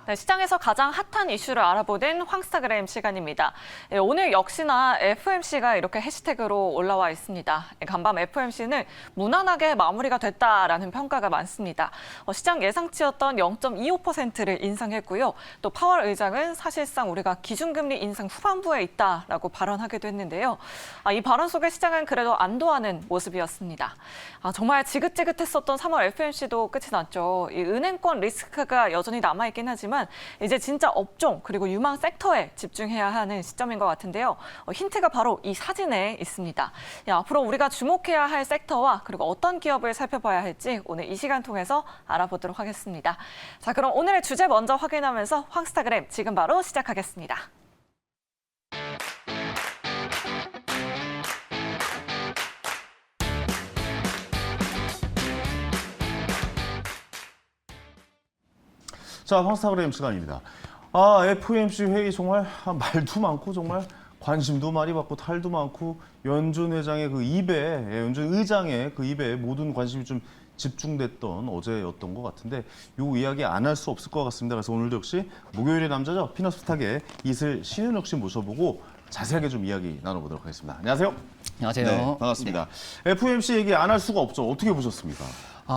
네, 시장에서 가장 핫한 이슈를 알아보는 황스타그램 시간입니다. 네, 오늘 역시나 FOMC가 이렇게 해시태그로 올라와 있습니다. 간밤 FOMC는 무난하게 마무리가 됐다라는 평가가 많습니다. 시장 예상치였던 0.25%를 인상했고요. 또 파월 의장은 사실상 우리가 기준금리 인상 후반부에 있다라고 발언하기도 했는데요. 이 발언 속에 시장은 그래도 안도하는 모습이었습니다. 정말 지긋지긋했었던 3월 FOMC도 끝이 났죠. 이 은행권 리스크가 여전히 남아있긴 하지만 이제 진짜 업종 그리고 유망 섹터에 집중해야 하는 시점인 것 같은데요. 힌트가 바로 이 사진에 있습니다. 앞으로 우리가 주목해야 할 섹터와 그리고 어떤 기업을 살펴봐야 할지 오늘 이 시간 통해서 알아보도록 하겠습니다. 자, 그럼 오늘의 주제 먼저 확인하면서 황스타그램 지금 바로 시작하겠습니다. 자, 황스타그램 시간입니다. FOMC 회의 정말 말도 많고 정말 관심도 많이 받고 탈도 많고 연준 회장의 그 입에, 연준 의장의 그 입에 모든 관심이 좀 집중됐던 어제였던 것 같은데 요 이야기 안 할 수 없을 것 같습니다. 그래서 오늘도 역시 목요일의 남자죠. 피너스탁의 이슬 신윤혁 씨 모셔보고 자세하게 좀 이야기 나눠보도록 하겠습니다. 안녕하세요. 안녕하세요. 네, 반갑습니다. 네. FOMC 얘기 안 할 수가 없죠. 어떻게 보셨습니까?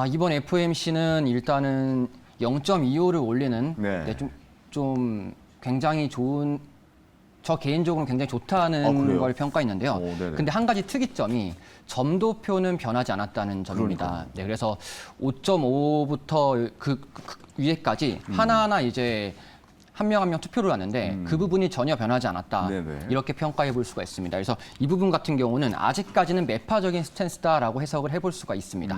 이번 FOMC는 일단은 0.25를 올리는 네. 좀 굉장히 좋은, 저 개인적으로는 굉장히 좋다는 걸 평가했는데요. 근데 한 가지 특이점이 점도표는 변하지 않았다는 점입니다. 그러니까요. 네, 그래서 5.5부터 그 위에까지 하나하나 이제 한 명 한 명 투표를 하는데 그 부분이 전혀 변하지 않았다. 네네. 이렇게 평가해 볼 수가 있습니다. 그래서 이 부분 같은 경우는 아직까지는 매파적인 스탠스다라고 해석을 해볼 수가 있습니다.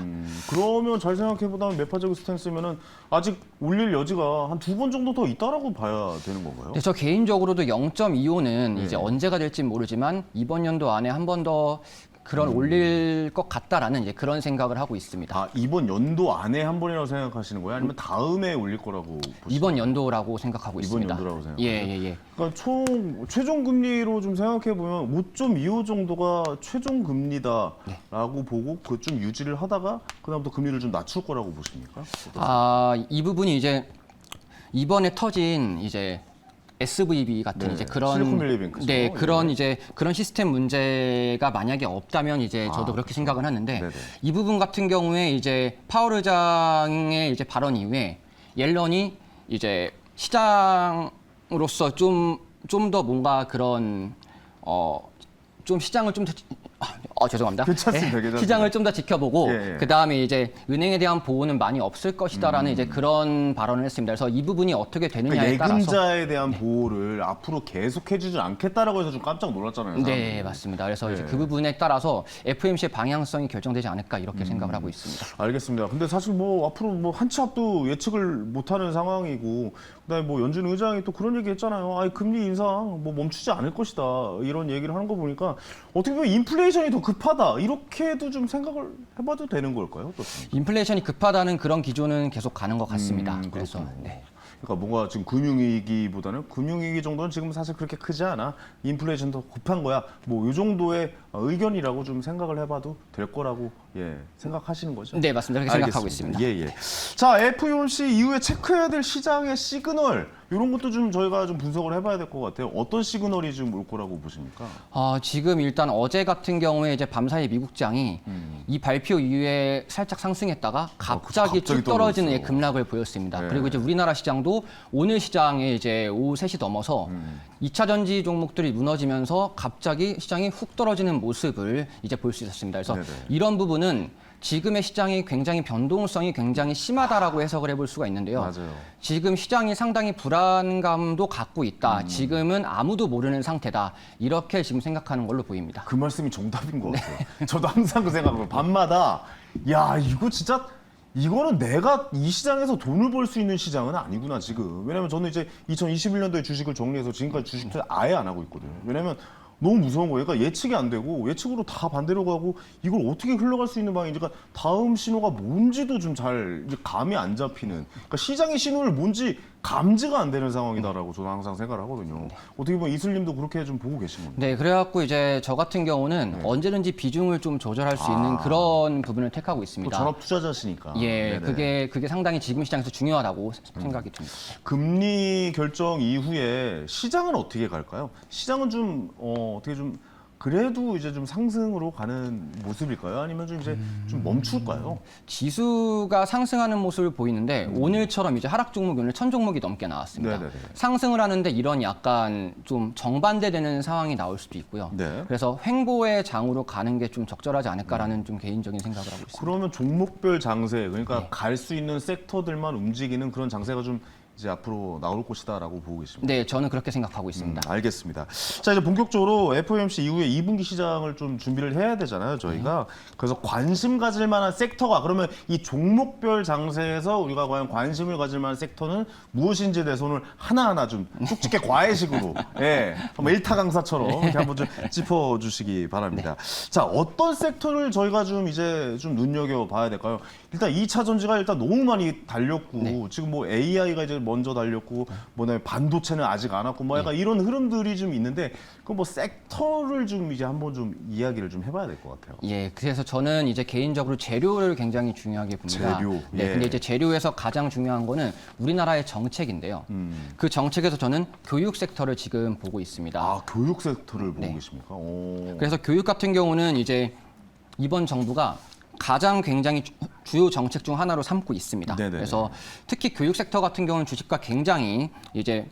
그러면 잘 생각해보면 매파적인 스탠스면은 아직 올릴 여지가 한 2번 정도 더 있다라고 봐야 되는 건가요? 네, 저 개인적으로도 0.25는 네. 이제 언제가 될지 모르지만 이번 연도 안에 한 번 더 그런 올릴 것 같다라는 이제 그런 생각을 하고 있습니다. 이번 연도 안에 한 번이라고 생각하시는 거예요? 아니면 다음에 올릴 거라고 보시나요? 이번 연도라고 생각하고 이번 있습니다. 연도라고 생각해요? 예. 그러니까 최종 금리로 좀 생각해 보면 5.25 정도가 최종 금리다라고 보고 그 좀 유지를 하다가 그다음부터 금리를 좀 낮출 거라고 보십니까? 이 부분이 이제 이번에 터진 이제 SVB 같은 네, 이제 그런 실리콘밸리 뱅크죠. 네, 그런 예. 이제 그런 시스템 문제가 만약에 없다면 이제 저도 그렇게 생각을 하는데 네네. 이 부분 같은 경우에 이제 파월 의장의 이제 발언 이후에 옐런이 이제 시장으로서 좀 더 뭔가 그런 좀 시장을 좀 더 죄송합니다. 괜찮습니다. 괜찮습니다. 시장을 좀 더 지켜보고 예. 그다음에 이제 은행에 대한 보호는 많이 없을 것이다라는 이제 그런 발언을 했습니다. 그래서 이 부분이 어떻게 되느냐에 그러니까 따라서 예금자에 대한 보호를 앞으로 계속해주지 않겠다라고 해서 좀 깜짝 놀랐잖아요. 네, 사람들이. 맞습니다. 그래서 이제 네. 그 부분에 따라서 FOMC의 방향성이 결정되지 않을까 이렇게 생각을 하고 있습니다. 알겠습니다. 근데 사실 뭐 앞으로 뭐 한 치 앞도 예측을 못하는 상황이고, 그다음에 뭐 연준 의장이 또 그런 얘기 했잖아요. 금리 인상 뭐 멈추지 않을 것이다 이런 얘기를 하는 거 보니까 어떻게 보면 인플레이션이 더 급하다 이렇게도 좀 생각을 해봐도 되는 걸까요? 어떻습니까? 인플레이션이 급하다는 그런 기조는 계속 가는 것 같습니다. 그래서 그렇군요. 네. 그러니까 뭔가 지금 금융위기보다는 금융위기 정도는 지금 사실 그렇게 크지 않아. 인플레이션 더 급한 거야. 뭐 이 정도의 의견이라고 좀 생각을 해봐도 될 거라고 생각하시는 거죠? 네, 맞습니다. 그렇게 생각하고 있습니다. 예. 자, FOMC 이후에 체크해야 될 시장의 시그널 이런 것도 좀 저희가 좀 분석을 해봐야 될 것 같아요. 어떤 시그널이 좀 올 거라고 보십니까? 지금 일단 어제 같은 경우에 이제 밤사이 미국장이 이 발표 이후에 살짝 상승했다가 갑자기 쭉 떨어지는 떨어졌어. 급락을 보였습니다. 네. 그리고 이제 우리나라 시장도 오늘 시장에 이제 오후 3시 넘어서 2차 전지 종목들이 무너지면서 갑자기 시장이 훅 떨어지는 모습을 이제 볼 수 있었습니다. 그래서 네네. 이런 부분은 지금의 시장이 굉장히 변동성이 굉장히 심하다라고 해석을 해볼 수가 있는데요. 맞아요. 지금 시장이 상당히 불안감도 갖고 있다. 지금은 아무도 모르는 상태다. 이렇게 지금 생각하는 걸로 보입니다. 그 말씀이 정답인 것 같아요. 저도 항상 그 생각을 밤마다 야 이거 진짜 이거는 내가 이 시장에서 돈을 벌 수 있는 시장은 아니구나 지금. 왜냐면 저는 이제 2021년도에 주식을 정리해서 지금까지 주식 투자 아예 안 하고 있거든요. 왜냐면 너무 무서운 거예요. 그러니까 예측이 안 되고 예측으로 다 반대로 가고 이걸 어떻게 흘러갈 수 있는 방향인지 다음 신호가 뭔지도 좀 잘 감이 안 잡히는. 그러니까 시장의 신호를 뭔지 감지가 안 되는 상황이다라고 저는 항상 생각을 하거든요. 어떻게 보면 이슬님도 그렇게 좀 보고 계신 겁니다. 네, 그래갖고 이제 저 같은 경우는 언제든지 비중을 좀 조절할 수 있는 그런 부분을 택하고 또 있습니다. 전업 투자자시니까. 예, 네네. 그게 상당히 지금 시장에서 중요하다고 생각이 듭니다. 금리 결정 이후에 시장은 어떻게 갈까요? 시장은 좀 어떻게 좀 그래도 이제 좀 상승으로 가는 모습일까요? 아니면 좀 이제 좀 멈출까요? 지수가 상승하는 모습을 보이는데 오늘처럼 이제 하락 종목이 오늘 1000종목이 넘게 나왔습니다. 네네네. 상승을 하는데 이런 약간 좀 정반대되는 상황이 나올 수도 있고요. 네. 그래서 횡보의 장으로 가는 게 좀 적절하지 않을까라는 좀 개인적인 생각을 하고 있습니다. 그러면 종목별 장세, 그러니까 네. 갈 수 있는 섹터들만 움직이는 그런 장세가 좀 이제 앞으로 나올 것이다라고 보고 계십니다. 네, 저는 그렇게 생각하고 있습니다. 알겠습니다. 자, 이제 본격적으로 FOMC 이후에 2분기 시장을 좀 준비를 해야 되잖아요, 저희가. 그래서 관심 가질 만한 섹터가, 그러면 이 종목별 장세에서 우리가 과연 관심을 가질 만한 섹터는 무엇인지에 대해서 오늘 하나하나 좀 뚝집게 과외식으로, 예, 한번 일타 강사처럼 이렇게 한번 좀 짚어주시기 바랍니다. 자, 어떤 섹터를 저희가 좀 이제 좀 눈여겨봐야 될까요? 일단 2차 전지가 일단 너무 많이 달렸고, 지금 뭐 AI가 이제 먼저 달렸고, 뭐냐 반도체는 아직 안 왔고, 뭐 약간 이런 흐름들이 좀 있는데, 그 뭐 섹터를 좀 이제 한번 좀 이야기를 좀 해봐야 될 것 같아요. 예, 그래서 저는 이제 개인적으로 재료를 굉장히 중요하게 봅니다. 재료, 네, 예. 근데 이제 재료에서 가장 중요한 거는 우리나라의 정책인데요. 그 정책에서 저는 교육 섹터를 지금 보고 있습니다. 아, 교육 섹터를 보고 네. 계십니까? 오. 그래서 교육 같은 경우는 이제 이번 정부가 가장 굉장히 주요 정책 중 하나로 삼고 있습니다. 네네네. 그래서 특히 교육 섹터 같은 경우는 주식과 굉장히 이제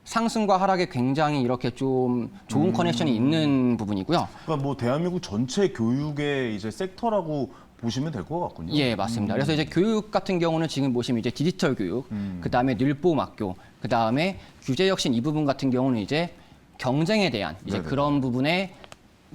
상승과 하락에 굉장히 이렇게 좀 좋은 커넥션이 있는 부분이고요. 그러니까 뭐 대한민국 전체 교육의 이제 섹터라고 보시면 될 것 같군요. 예, 맞습니다. 그래서 이제 교육 같은 경우는 지금 보시면 이제 디지털 교육, 그다음에 늘보막교, 그다음에 규제 혁신 이 부분 같은 경우는 이제 경쟁에 대한 이제 네네네. 그런 부분에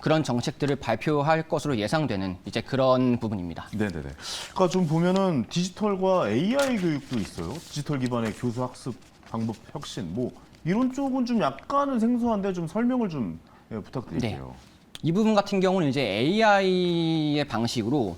그런 정책들을 발표할 것으로 예상되는 이제 그런 부분입니다. 네네네. 그러니까 좀 보면은 디지털과 AI 교육도 있어요. 디지털 기반의 교수 학습 방법 혁신 뭐 이런 쪽은 좀 약간은 생소한데 좀 설명을 좀 부탁드릴게요. 이 부분 같은 경우는 이제 AI의 방식으로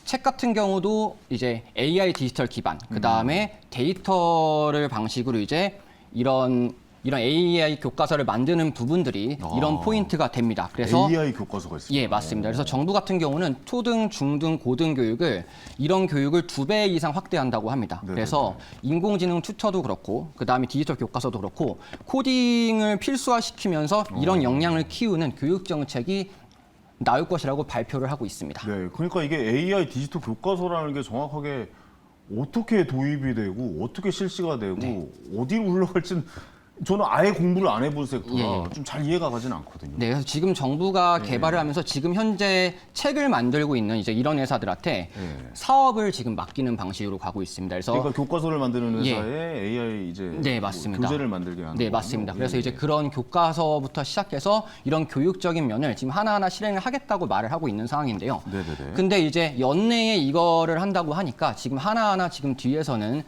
책 같은 경우도 이제 AI 디지털 기반, 그 다음에 데이터를 방식으로 이제 이런 AI 교과서를 만드는 부분들이 이런 포인트가 됩니다. 그래서 AI 교과서가 있습니다. 예, 맞습니다. 그래서 정부 같은 경우는 초등, 중등, 고등 교육을 이런 교육을 2배 이상 확대한다고 합니다. 네네네. 그래서 인공지능 튜터도 그렇고 그다음에 디지털 교과서도 그렇고 코딩을 필수화시키면서 이런 역량을 키우는 교육 정책이 나올 것이라고 발표를 하고 있습니다. 네, 그러니까 이게 AI 디지털 교과서라는 게 정확하게 어떻게 도입이 되고 어떻게 실시가 되고 어디로 흘러갈지는 저는 아예 공부를 안 해본 섹터라 예. 좀 잘 이해가 가지는 않거든요. 네, 그래서 지금 정부가 개발을 하면서 지금 현재 책을 만들고 있는 이제 이런 회사들한테 사업을 지금 맡기는 방식으로 가고 있습니다. 그래서 그러니까 교과서를 만드는 예. 회사에 AI 이제 네, 뭐 맞습니다. 교재를 만들게 하는 네, 거군요. 맞습니다. 그래서 예, 이제 예. 그런 교과서부터 시작해서 이런 교육적인 면을 지금 하나하나 실행을 하겠다고 말을 하고 있는 상황인데요. 네네네. 근데 이제 연내에 이거를 한다고 하니까 지금 하나하나 지금 뒤에서는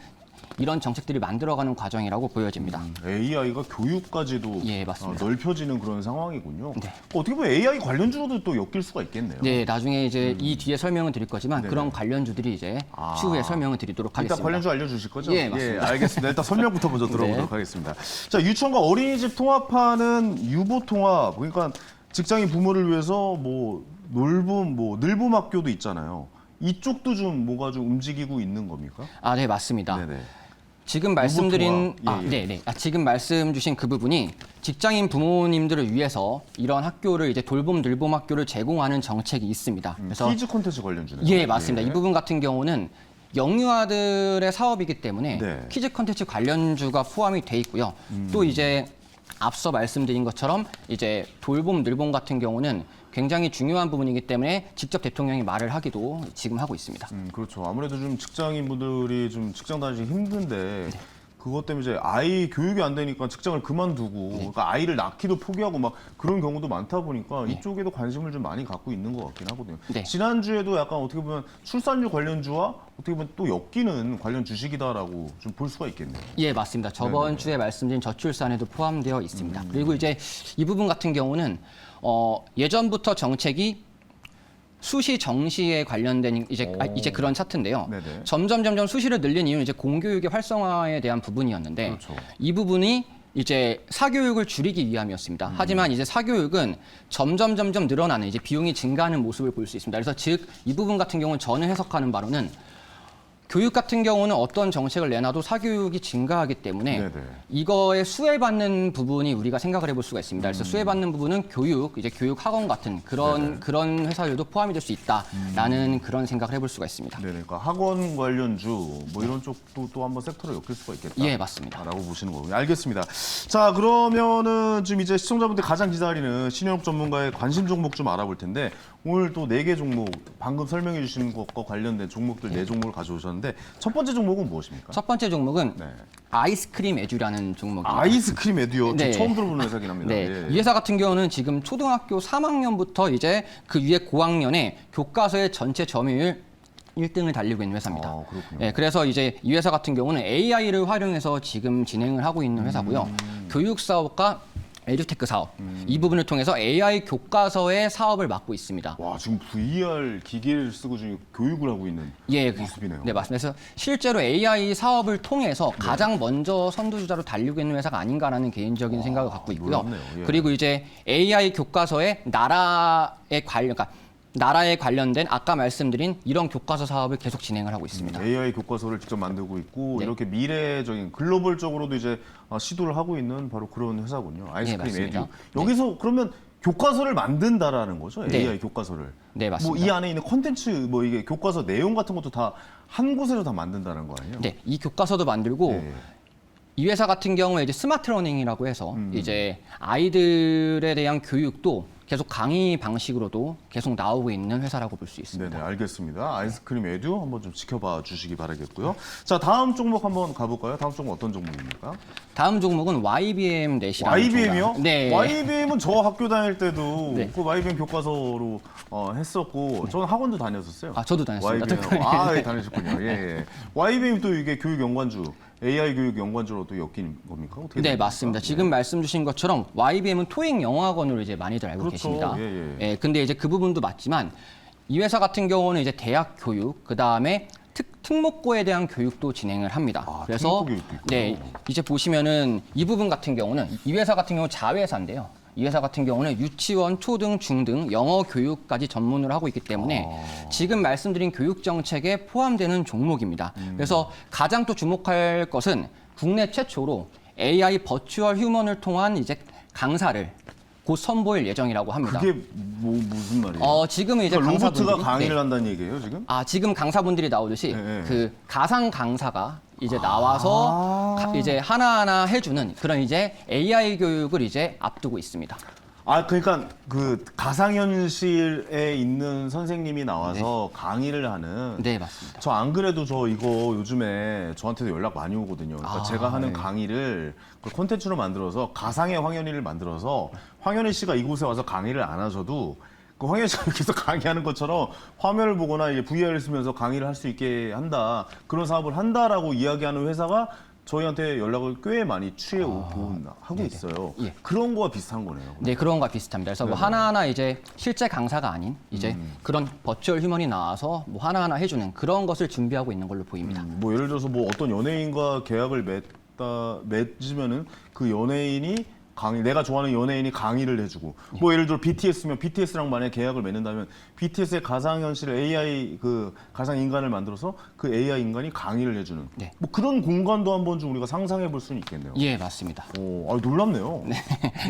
이런 정책들이 만들어가는 과정이라고 보여집니다. AI가 교육까지도 예, 맞습니다. 넓혀지는 그런 상황이군요. 네. 어떻게 보면 AI 관련주로도 또 엮일 수가 있겠네요. 네, 나중에 이제 이 뒤에 설명은 드릴 거지만 네네. 그런 관련주들이 이제 추후에 설명을 드리도록 일단 하겠습니다. 관련주 알려주실 거죠? 예, 맞습니다. 알겠습니다. 일단 설명부터 먼저 들어보도록 네. 하겠습니다. 자, 유치원과 어린이집 통합하는 유보 통합. 그러니까 직장인 부모를 위해서 뭐 놀봄, 뭐 늘봄학교도 있잖아요. 이쪽도 좀 뭐가 좀 움직이고 있는 겁니까? 아, 네, 맞습니다. 네네. 지금 말씀드린 통합. 예, 예. 지금 말씀 주신 그 부분이 직장인 부모님들을 위해서 이런 학교를 이제 돌봄 늘봄 학교를 제공하는 정책이 있습니다. 그래서 퀴즈 콘텐츠 관련주네요. 예, 맞습니다. 이 부분 같은 경우는 영유아들의 사업이기 때문에 네. 퀴즈 콘텐츠 관련주가 포함이 돼 있고요. 또 이제 앞서 말씀드린 것처럼 이제 돌봄 늘봄 같은 경우는 굉장히 중요한 부분이기 때문에 직접 대통령이 말을 하기도 지금 하고 있습니다. 그렇죠. 아무래도 좀 직장인분들이 좀 직장 다니기 힘든데 네. 그것 때문에 이제 아이 교육이 안 되니까 직장을 그만두고 그러니까 아이를 낳기도 포기하고 막 그런 경우도 많다 보니까 이쪽에도 관심을 좀 많이 갖고 있는 것 같긴 하거든요. 네. 지난주에도 약간 어떻게 보면 출산율 관련주와 어떻게 보면 또 엮이는 관련 주식이다라고 좀 볼 수가 있겠네요. 예, 맞습니다. 저번 주에 말씀드린 저출산에도 포함되어 있습니다. 그리고 이제 이 부분 같은 경우는 예전부터 정책이 수시 정시에 관련된 이제 그런 차트인데요. 네네. 점점 수시를 늘린 이유는 이제 공교육의 활성화에 대한 부분이었는데 그렇죠. 이 부분이 이제 사교육을 줄이기 위함이었습니다. 하지만 이제 사교육은 점점 늘어나는 이제 비용이 증가하는 모습을 볼 수 있습니다. 그래서 즉 이 부분 같은 경우는 저는 해석하는 바로는 교육 같은 경우는 어떤 정책을 내놔도 사교육이 증가하기 때문에 네네. 이거에 수혜받는 부분이 우리가 생각을 해볼 수가 있습니다. 그래서 수혜받는 부분은 이제 교육 학원 같은 그런 회사들도 포함이 될 수 있다라는 그런 생각을 해볼 수가 있습니다. 네네. 그러니까 학원 관련주 뭐 이런 쪽도 또 한번 섹터로 엮일 수가 있겠다. 예, 맞습니다. 라고 보시는 거군요. 알겠습니다. 자, 그러면은 좀 이제 시청자분들 가장 기다리는 신영욱 전문가의 관심 종목 좀 알아볼 텐데 오늘 또 4개 종목 방금 설명해 주신 것과 관련된 종목들 4종목을 가져오셨는데 첫 번째 종목은 무엇입니까? 첫 번째 종목은 네. 아이스크림 에듀라는 종목입니다. 아이스크림 에듀요. 네. 처음 들어보는 회사긴 합니다. 네, 예. 이 회사 같은 경우는 지금 초등학교 3학년부터 이제 그 위에 고학년에 교과서의 전체 점유율 1등을 달리고 있는 회사입니다. 아, 그렇군요. 네, 그래서 이제 이 회사 같은 경우는 AI를 활용해서 지금 진행을 하고 있는 회사고요. 교육 사업과 에듀테크 사업 이 부분을 통해서 AI 교과서의 사업을 맡고 있습니다. 와, 지금 VR 기계를 쓰고 지금 교육을 하고 있는 예, 모습이네요. 네, 맞습니다. 그래서 실제로 AI 사업을 통해서 가장 먼저 선두주자로 달리고 있는 회사가 아닌가라는 개인적인 생각을 갖고 있고요. 놀랍네요. 예. 그리고 이제 AI 교과서에 나라에 관련된 아까 말씀드린 이런 교과서 사업을 계속 진행을 하고 있습니다. AI 교과서를 직접 만들고 있고 네. 이렇게 미래적인 글로벌적으로도 이제 시도를 하고 있는 바로 그런 회사군요. 아이스크림 맞습니다. 에듀. 여기서 그러면 교과서를 만든다라는 거죠? 네. AI 교과서를. 네, 맞습니다. 뭐 이 안에 있는 콘텐츠 뭐 이게 교과서 내용 같은 것도 다 한 곳에서 다 만든다는 거 아니에요? 네, 이 교과서도 만들고 네. 이 회사 같은 경우에 이제 스마트 러닝이라고 해서 이제 아이들에 대한 교육도 계속 강의 방식으로도 계속 나오고 있는 회사라고 볼 수 있습니다. 네네, 알겠습니다. 아이스크림 에듀 한번 좀 지켜봐 주시기 바라겠고요. 자, 다음 종목 한번 가볼까요? 다음 종목 어떤 종목입니까? 다음 종목은 YBM 넷이라는 YBM이요? 종목. 네. YBM은 저 학교 다닐 때도 네. 그 YBM 교과서로 했었고 저는 학원도 다녔었어요. 아, 저도 다녔습니다. YBM. 아, 예, 다니셨군요. 예, 예. YBM 또 이게 교육 연관주, AI 교육 연관주로 또 엮인 겁니까? 어떻게 네, 됩니까? 맞습니다. 지금 말씀 주신 것처럼 YBM은 토익 영어학원으로 이제 많이들 알고 그렇죠. 계십니다. 예, 예. 예, 근데 이제 그 부분도 맞지만 이 회사 같은 경우는 이제 대학 교육, 그다음에 특목고에 대한 교육도 진행을 합니다. 아, 그래서 특목고 교육도 있군요. 네, 이제 보시면은 이 부분 같은 경우는 이 회사 같은 경우 자회사인데요. 이 회사 같은 경우는 유치원, 초등, 중등 영어 교육까지 전문으로 하고 있기 때문에 지금 말씀드린 교육 정책에 포함되는 종목입니다. 그래서 가장 또 주목할 것은 국내 최초로 AI 버추얼 휴먼을 통한 이제 강사를 곧 선보일 예정이라고 합니다. 그게 무슨 말이에요? 지금은 이제 그러니까 강사분들이 로봇가 강의를 네. 한다는 얘기예요, 지금? 지금 강사분들이 나오듯이 네. 그 가상 강사가 이제 나와서 이제 하나하나 해주는 그런 이제 AI 교육을 이제 앞두고 있습니다. 아, 그러니까 그 가상현실에 있는 선생님이 나와서 강의를 하는. 네, 맞습니다. 저 안 그래도 저 이거 요즘에 저한테도 연락 많이 오거든요. 그러니까 제가 하는 네. 강의를 그 콘텐츠로 만들어서 가상의 황현희를 만들어서 황현희 씨가 이곳에 와서 강의를 안 하셔도 그 황현희 씨가 계속 강의하는 것처럼 화면을 보거나 이제 VR을 쓰면서 강의를 할 수 있게 한다. 그런 사업을 한다라고 이야기하는 회사가 저희한테 연락을 꽤 많이 취해오고 하고 있어요. 예. 그런 거와 비슷한 거네요. 네, 그런 거와 비슷합니다. 그래서 뭐 하나하나 이제 실제 강사가 아닌 이제 그런 버추얼 휴먼이 나와서 뭐 하나하나 해주는 그런 것을 준비하고 있는 걸로 보입니다. 뭐 예를 들어서 뭐 어떤 연예인과 계약을 맺으면은 그 연예인이 내가 좋아하는 연예인이 강의를 해주고 뭐 예를 들어 BTS면 BTS랑 만약 계약을 맺는다면 BTS의 가상현실 AI 그 가상 인간을 만들어서 그 AI 인간이 강의를 해주는 네. 뭐 그런 공간도 한번 좀 우리가 상상해 볼 수는 있겠네요. 예, 맞습니다. 놀랍네요.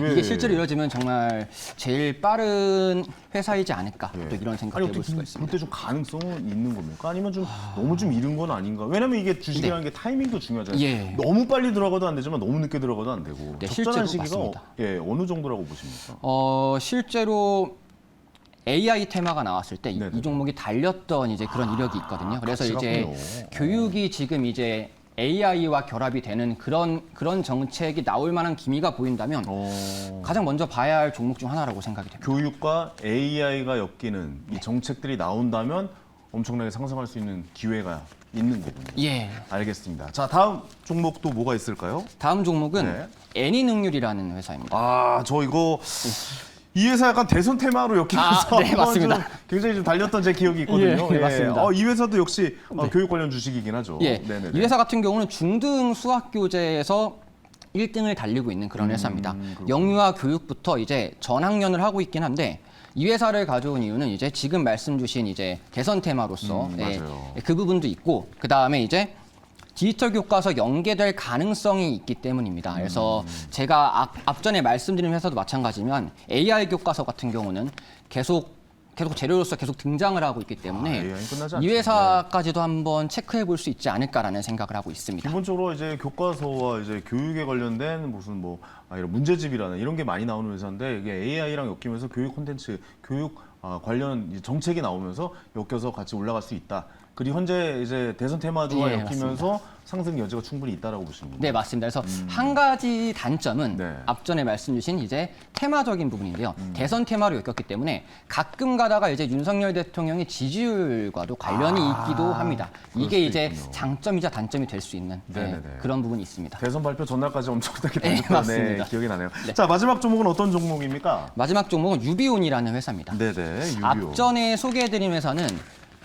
예. 이게 실제로 이루어지면 정말 제일 빠른 회사이지 않을까 예. 또 이런 생각을 해볼 수가 그럴 있습니다. 때 좀 가능성은 있는 겁니까? 아니면 좀 너무 좀 이른 건 아닌가? 왜냐면 이게 주식이라는 게 타이밍도 중요하잖아요. 예. 너무 빨리 들어가도 안 되지만 너무 늦게 들어가도 안 되고 네, 적절한 실제로 시기가 맞습니다. 어느 정도라고 보십니까? 실제로 AI 테마가 나왔을 때 네네. 이 종목이 달렸던 이제 그런 이력이 있거든요. 그래서 같이 이제 갔군요. 교육이 지금 이제 AI와 결합이 되는 그런 정책이 나올 만한 기미가 보인다면 가장 먼저 봐야 할 종목 중 하나라고 생각이 됩니다. 교육과 AI가 엮이는 이 정책들이 나온다면 엄청나게 상승할 수 있는 기회가 있는 거군요. 예. 알겠습니다. 자, 다음 종목도 뭐가 있을까요? 다음 종목은 네. 애니능률이라는 회사입니다. 아, 저 이거 이 회사 약간 대선 테마로 엮이면서 네, 한번 맞습니다. 좀 굉장히 좀 달렸던 제 기억이 있거든요. 예, 맞습니다. 이 회사도 역시 교육 관련 주식이긴 하죠. 예, 네네네. 이 회사 같은 경우는 중등 수학 교재에서 1등을 달리고 있는 그런 회사입니다. 영유아 교육부터 이제 전학년을 하고 있긴 한데 이 회사를 가져온 이유는 이제 지금 말씀 주신 이제 개선 테마로서 맞아요. 그 부분도 있고 그 다음에 이제 디지털 교과서 연계될 가능성이 있기 때문입니다. 그래서 제가 앞전에 말씀드린 회사도 마찬가지지만 AR 교과서 같은 경우는 계속 재료로서 계속 등장을 하고 있기 때문에 AI는 끝나지 이 않죠. 회사까지도 한번 체크해 볼 수 있지 않을까라는 생각을 하고 있습니다. 기본적으로 이제 교과서와 이제 교육에 관련된 무슨 이런 문제집이라는 이런 게 많이 나오는 회사인데 이게 AI랑 엮이면서 교육 콘텐츠, 교육 관련 이제 정책이 나오면서 엮여서 같이 올라갈 수 있다. 그리고 현재 이제 대선 테마주와 예, 엮이면서 상승 여지가 충분히 있다라고 보시는 거예요. 네, 맞습니다. 그래서 한 가지 단점은 네. 앞전에 말씀 주신 이제 테마적인 부분인데요. 대선 테마로 엮였기 때문에 가끔 가다가 이제 윤석열 대통령의 지지율과도 관련이 있기도 합니다. 그럴 이게 수도 이제 있군요. 장점이자 단점이 될 수 있는 네네네. 그런 부분이 있습니다. 대선 발표 전날까지 엄청나게 네, 달렸던 맞습니다. 기억이 나네요. 자, 마지막 종목은 어떤 종목입니까? 마지막 종목은 유비온이라는 회사입니다. 네네, 유비오. 앞전에 소개해드린 회사는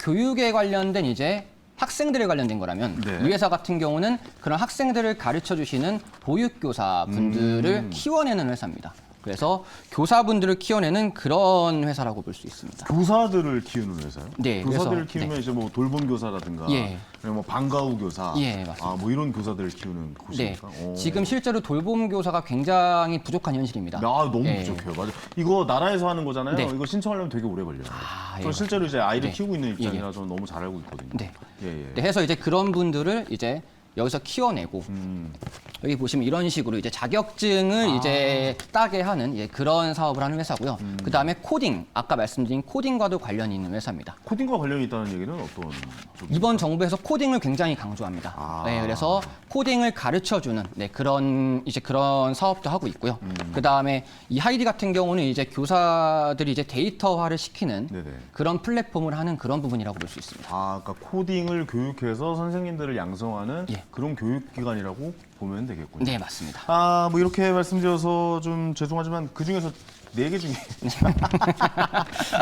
교육에 관련된 이제 학생들에 관련된 거라면 네. 이 회사 같은 경우는 그런 학생들을 가르쳐 주시는 보육교사 분들을 키워내는 회사입니다. 그래서 교사분들을 키워내는 그런 회사라고 볼 수 있습니다. 교사들을 키우는 회사요? 네, 교사들을 그래서, 키우면 이제 뭐 돌봄 교사라든가, 예. 아니면 방과후 교사, 예, 맞습니다. 뭐 이런 교사들을 키우는 네, 곳입니까? 오. 지금 실제로 돌봄 교사가 굉장히 부족한 현실입니다. 너무 예. 부족해요. 맞아. 이거 나라에서 하는 거잖아요. 네. 이거 신청하려면 되게 오래 걸려요. 예, 저 실제로 이제 아이를 네. 키우고 있는 입장이라 예. 저는 너무 잘 알고 있거든요. 네. 예, 예. 네, 해서 이제 그런 분들을 이제 여기서 키워내고 여기 보시면 이런 식으로 이제 자격증을 이제 따게 하는 그런 사업을 하는 회사고요. 그 다음에 코딩, 아까 말씀드린 코딩과도 관련이 있는 회사입니다. 코딩과 관련이 있다는 얘기는 어떤 쪽이? 이번 정부에서 코딩을 굉장히 강조합니다. 아. 네, 그래서 코딩을 가르쳐주는 그런 사업도 하고 있고요. 그 다음에 이 하이디 같은 경우는 이제 교사들이 이제 데이터화를 시키는 네네. 그런 플랫폼을 하는 그런 부분이라고 볼 수 있습니다. 그러니까 코딩을 교육해서 선생님들을 양성하는 예. 그런 교육기관이라고 보면 되겠군요. 네, 맞습니다. 뭐 이렇게 말씀드려서 좀 죄송하지만 그 중에서 4개 중에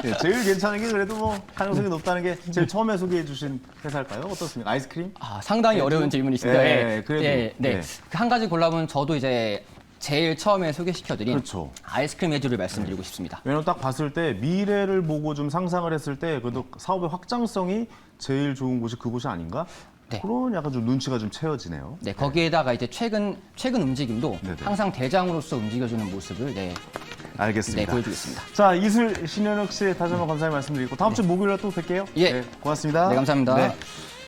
네, 제일 괜찮은 게 그래도 뭐 가능성이 높다는 게 제일 처음에 소개해 주신 회사일까요? 어떻습니까? 아이스크림? 상당히 네, 어려운 좀- 질문이십니다. 네, 그래도, 네. 네. 한 가지 골라보면 저도 이제 제일 처음에 소개시켜드린 그렇죠. 아이스크림 해주를 말씀드리고 싶습니다. 왜냐면 딱 봤을 때 미래를 보고 좀 상상을 했을 때 그래도 사업의 확장성이 제일 좋은 곳이 그곳이 아닌가? 네. 그런 약간 좀 눈치가 좀 채워지네요. 네, 거기에다가 이제 최근 움직임도 네네. 항상 대장으로서 움직여주는 모습을 알겠습니다. 보여주겠습니다. 자, 이술 신현욱 씨 다시 한번 감사의 말씀드리고 다음 주 목요일에 또 뵐게요. 예. 네, 고맙습니다. 네, 감사합니다. 네.